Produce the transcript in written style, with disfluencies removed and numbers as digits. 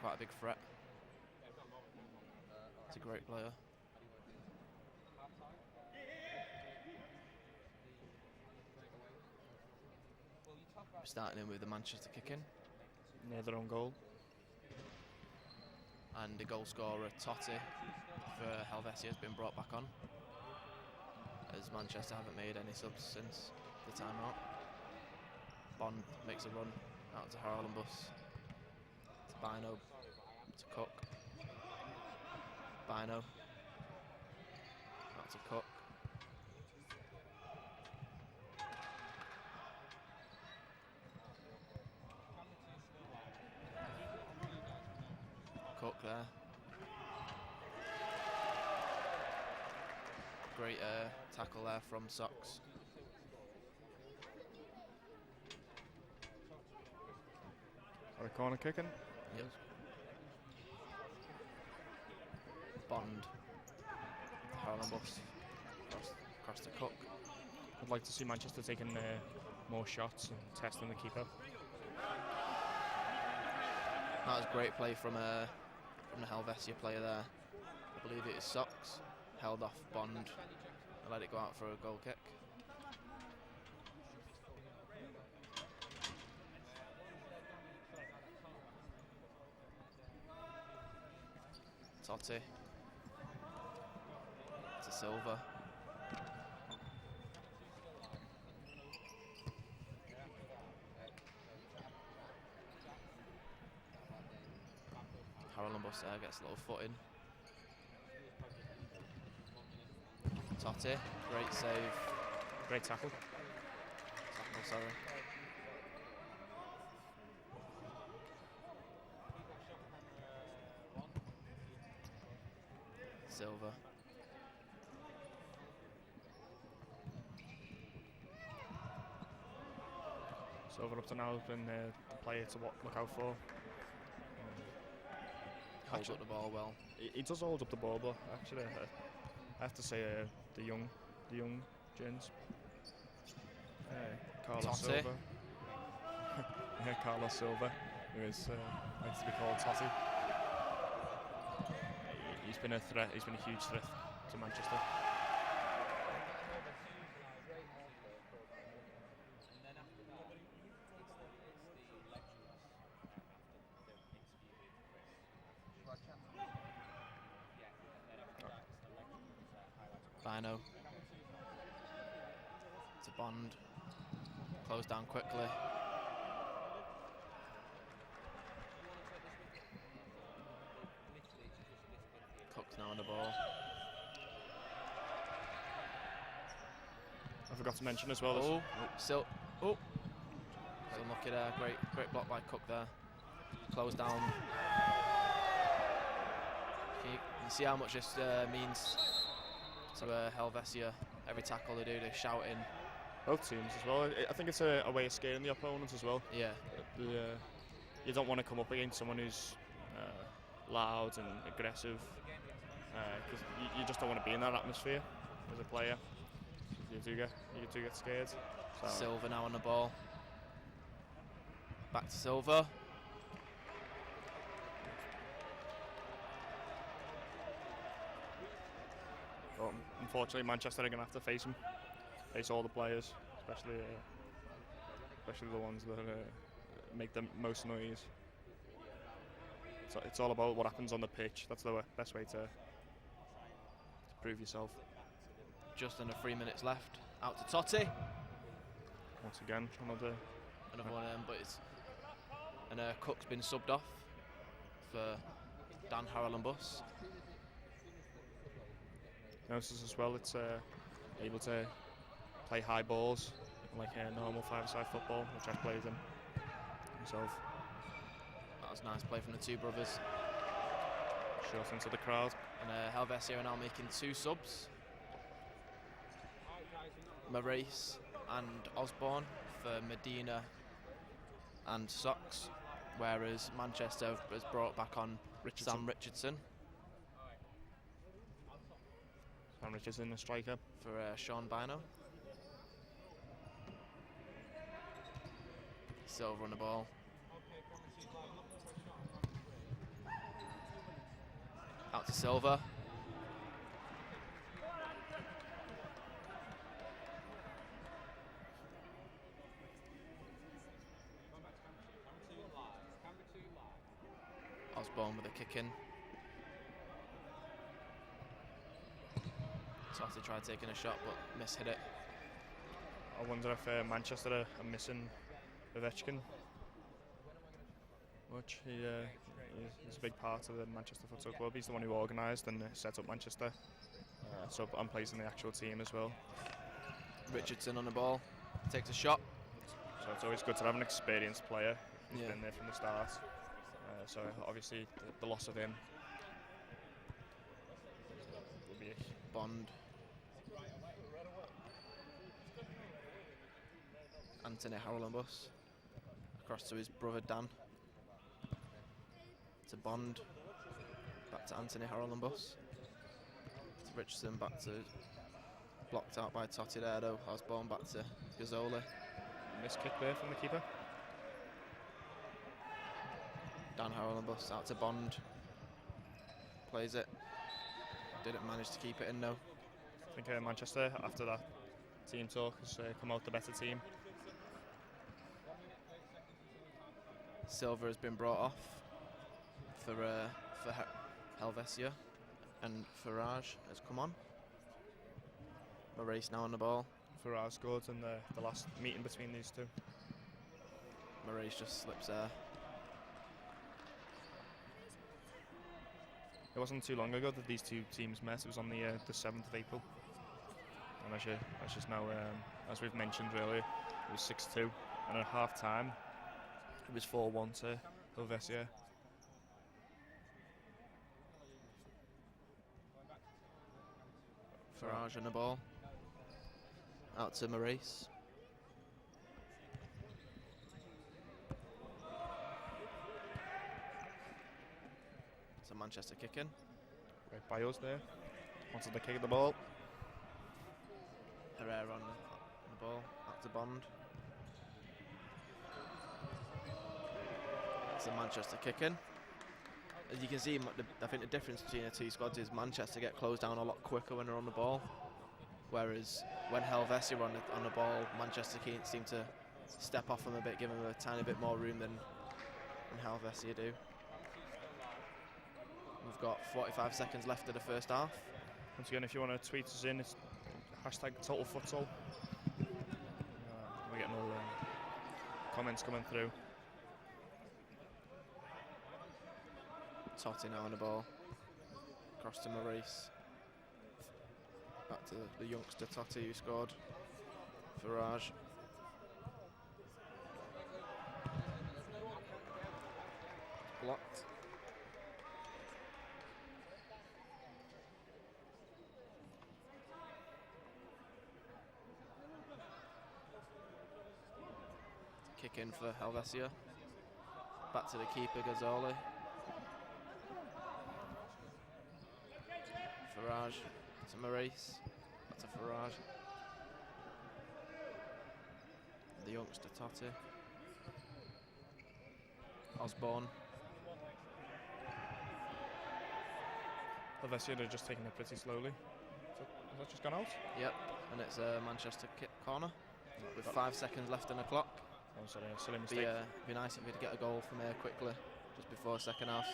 quite a big threat. He's a great player. We're starting in with the Manchester kicking. Near their own goal. And the goal scorer, Totti, for Helvetia has been brought back on, as Manchester haven't made any subs since the timeout. Bond makes a run out to Harlenbus, to Bino, to Cook. Bino, out to Cook. Cook there. Great tackle there from Socks. Are we corner kicking? Yep. Bond. Harlenbus. Across to Cook. I'd like to see Manchester taking more shots and testing the keeper. That was great play from the Helvetia player there. I believe it is Socks. Held off Bond and let it go out for a goal kick. Totti to Silva. Harlenbus there gets a little foot in. Totti, great save. Great tackle. Tackle, sorry. Silva. Silva up to now has been the player to look out for. Holds up the ball well. He does hold up the ball, but actually I have to say the young gents. Carlos Silva. Carlos Silva, who is likes to be called Totti. He's been a threat. He's been a huge threat to Manchester. Bino to Bond. Close down quickly. Cook's now on the ball. I forgot to mention as well. Still unlucky there. Great block by Cook there. Close down. You see how much this means to Helvetia. Every tackle they do, they're shouting. Both teams as well. I think it's a way of scaring the opponents as well. Yeah. You don't want to come up against someone who's loud and aggressive, because you just don't want to be in that atmosphere as a player. You do get scared. So. Silva now on the ball. Back to Silva. But unfortunately, Manchester are going to have to face all the players, especially the ones that make the most noise. So it's all about what happens on the pitch. That's the best way to prove yourself. Just under 3 minutes left. Out to Totti. Once again, another one, but it's Cook's been subbed off for Dan Harlenbus. Notice as well, it's able to play high balls like a normal five-a-side football, which I've played in myself. That was a nice play from the two brothers. Short into the crowd. And Helvetia are now making two subs. Maurice and Osborne for Medina and Socks, whereas Manchester has brought back on Sam Richardson. Sam Richardson, a striker. For Sean Bino. Silva on the ball. Out to Silva. Osborne with a kick in. Totti tried taking a shot but mishit it. I wonder if Manchester are missing Ovechkin much. He's a big part of the Manchester Football Club. He's the one who organised and set up Manchester. And plays in the actual team as well. Richardson on the ball, takes a shot. So it's always good to have an experienced player who's Yeah. been there from the start. So obviously the loss of him will be a Bond. Anthony Harlanbus. Across to his brother Dan. To Bond. Back to Anthony Harlanbus. To Richardson, back to... Blocked out by Totti there though. Osborne back to Gazzoli. missed kick there from the keeper. Dan Harlanbus out to Bond. Plays it. Didn't manage to keep it in though. I think Manchester, after that team talk, has come out the better team. Silva has been brought off for Helvetia, and Farage has come on. Maurice now on the ball. Farage scored in the last meeting between these two. Maurice just slips there. It wasn't too long ago that these two teams met. It was on the 7th of April. And as we've mentioned earlier, it was 6-2, and at half time it was 4-1 to Helvetia. Farage on the ball. Out to Maurice. It's a Manchester kick in. Right by us there. Wanted to kick the ball. Herrera on the ball. Out to Bond. It's a Manchester kick in. As you can see, I think the difference between the two squads is Manchester get closed down a lot quicker when they're on the ball, whereas when Helvetia are on the ball, Manchester seem to step off them a bit, give them a tiny bit more room than Helvetia do. We've got 45 seconds left of the first half. Once again, if you want to tweet us in, it's #TotalFutsal. We're getting all comments coming through. Totti now on the ball. Across to Maurice. Back to the youngster Totti who scored. Farage. Blocked. Kick in for Helvetia. Back to the keeper Gazzoli. Farage to Maurice. Back to Farage. The youngster Totti. Osborne. Helvetia are just taking it pretty slowly. Has that just gone out? Yep, and it's a Manchester corner with 5 seconds left on the clock. Oh, sorry, a silly mistake. Be nice if we'd get a goal from here quickly, just before second half.